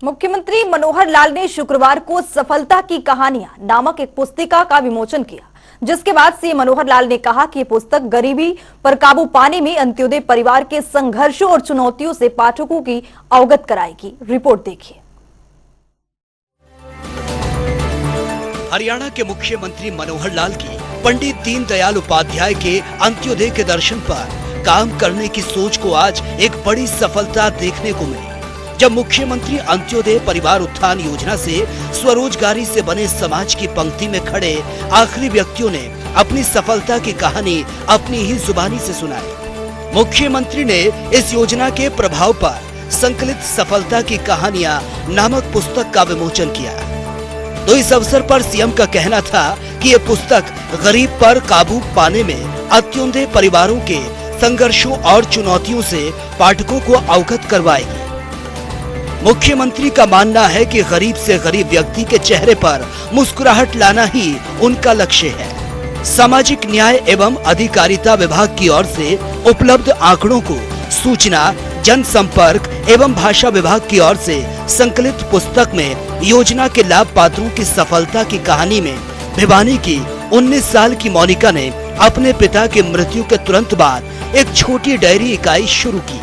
मुख्यमंत्री मनोहर लाल ने शुक्रवार को सफलता की कहानियां नामक एक पुस्तिका का विमोचन किया, जिसके बाद सीएम मनोहर लाल ने कहा कि ये पुस्तक गरीबी पर काबू पाने में अंत्योदय परिवार के संघर्षों और चुनौतियों से पाठकों की अवगत कराएगी। रिपोर्ट देखिए। हरियाणा के मुख्यमंत्री मनोहर लाल की पंडित दीनदयाल उपाध्याय के अंत्योदय के दर्शन पर काम करने की सोच को आज एक बड़ी सफलता देखने को मिली, जब मुख्यमंत्री अंत्योदय परिवार उत्थान योजना से स्वरोजगारी से बने समाज की पंक्ति में खड़े आखिरी व्यक्तियों ने अपनी सफलता की कहानी अपनी ही जुबानी से सुनाई। मुख्यमंत्री ने इस योजना के प्रभाव पर संकलित सफलता की कहानियां नामक पुस्तक का विमोचन किया। तो इस अवसर पर सीएम का कहना था कि ये पुस्तक गरीब पर काबू पाने में अंत्योदय परिवारों के संघर्षों और चुनौतियों से पाठकों को अवगत करवाएगी। मुख्यमंत्री का मानना है कि गरीब से गरीब व्यक्ति के चेहरे पर मुस्कुराहट लाना ही उनका लक्ष्य है। सामाजिक न्याय एवं अधिकारिता विभाग की ओर से उपलब्ध आंकड़ों को सूचना, जनसंपर्क एवं भाषा विभाग की ओर से संकलित पुस्तक में योजना के लाभ पात्रों की सफलता की कहानी में भिवानी की 19 साल की मोनिका ने अपने पिता की मृत्यु के तुरंत बाद एक छोटी डायरी इकाई शुरू की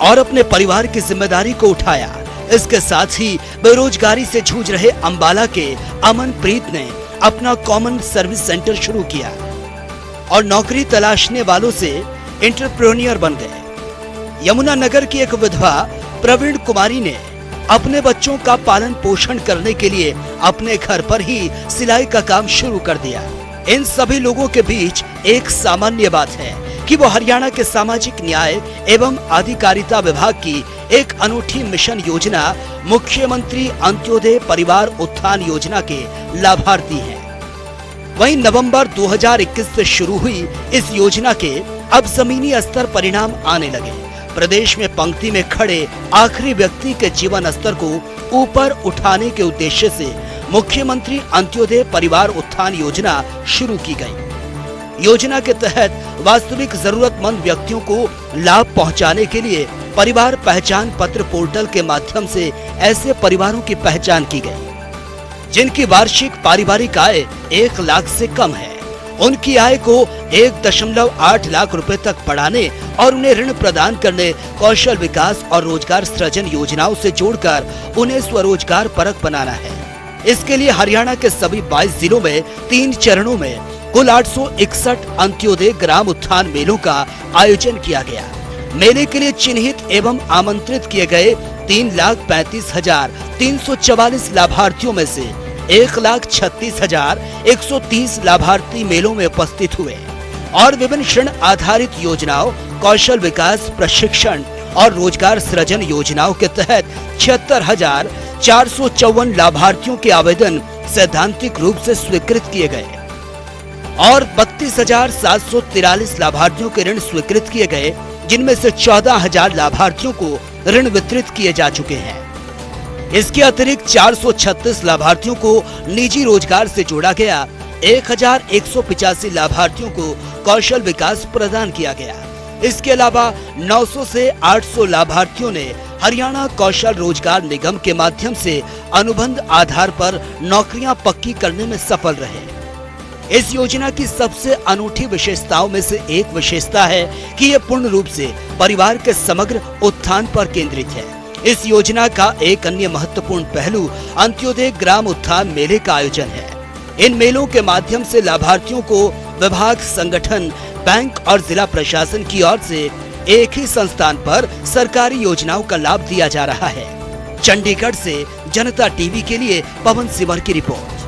और अपने परिवार की जिम्मेदारी को उठाया। इसके साथ ही बेरोजगारी से जूझ रहे अंबाला के अमनप्रीत ने अपना कॉमन सर्विस सेंटर शुरू किया और नौकरी तलाशने वालों से एंटरप्रेन्योर बन गए। यमुनानगर की एक विधवा प्रवीण कुमारी ने अपने बच्चों का पालन पोषण करने के लिए अपने घर पर ही सिलाई का काम शुरू कर दिया। इन सभी लोगों के बीच एक सामान्य बात है कि वो हरियाणा के सामाजिक न्याय एवं अधिकारिता विभाग की एक अनूठी मिशन योजना मुख्यमंत्री अंत्योदय परिवार उत्थान योजना के लाभार्थी हैं। वहीं नवंबर 2021 से शुरू हुई इस योजना के अब जमीनी स्तर परिणाम आने लगे। प्रदेश में पंक्ति में खड़े आखिरी व्यक्ति के जीवन स्तर को ऊपर उठाने के उद्देश्य से मुख्यमंत्री अंत्योदय परिवार उत्थान योजना शुरू की गई। योजना के तहत वास्तविक जरूरतमंद व्यक्तियों को लाभ पहुंचाने के लिए परिवार पहचान पत्र पोर्टल के माध्यम से ऐसे परिवारों की पहचान की गई जिनकी वार्षिक पारिवारिक आय 1 लाख से कम है। उनकी आय को 1.8 लाख रुपए तक बढ़ाने और उन्हें ऋण प्रदान करने कौशल विकास और रोजगार सृजन योजनाओं से जोड़कर उन्हें स्वरोजगार परक बनाना है। इसके लिए हरियाणा के सभी 22 जिलों में 3 चरणों में कुल 861 अंत्योदय ग्राम उत्थान मेलों का आयोजन किया गया। मेले के लिए चिन्हित एवं आमंत्रित किए गए 3,35,344 लाभार्थियों में से 1,36,130 लाभार्थी मेलों में उपस्थित हुए और विभिन्न ऋण आधारित योजनाओं, कौशल विकास प्रशिक्षण और रोजगार सृजन योजनाओं के तहत 76,454 लाभार्थियों के आवेदन सैद्धांतिक रूप से स्वीकृत किए गए और 32,743 लाभार्थियों के ऋण स्वीकृत किए गए, जिनमें से 14,000 लाभार्थियों को ऋण वितरित किए जा चुके हैं। इसके अतिरिक्त 436 लाभार्थियों को निजी रोजगार से जोड़ा गया, 1,185 लाभार्थियों को कौशल विकास प्रदान किया गया। इसके अलावा 900 से 800 लाभार्थियों ने हरियाणा कौशल रोजगार निगम के माध्यम से अनुबंध आधार पर नौकरियां पक्की करने में सफल रहे। इस योजना की सबसे अनूठी विशेषताओं में से एक विशेषता है कि यह पूर्ण रूप से परिवार के समग्र उत्थान पर केंद्रित है। इस योजना का एक अन्य महत्वपूर्ण पहलू अंत्योदय ग्राम उत्थान मेले का आयोजन है। इन मेलों के माध्यम से लाभार्थियों को विभाग, संगठन, बैंक और जिला प्रशासन की ओर से एक ही संस्थान पर सरकारी योजनाओं का लाभ दिया जा रहा है। चंडीगढ़ से जनता टीवी के लिए पवन सिमर की रिपोर्ट।